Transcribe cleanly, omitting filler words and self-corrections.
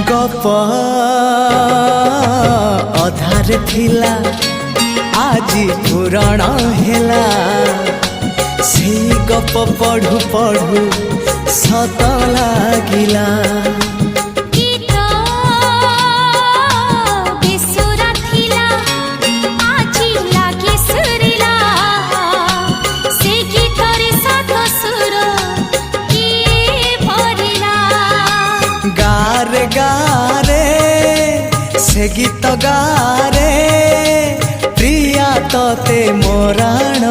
गप अधार थिला आजी पुराण हेला से गप पढ़ु पढ़ु सत लागिला। गारे गारे से गीत गारे प्रिया तोते मोराण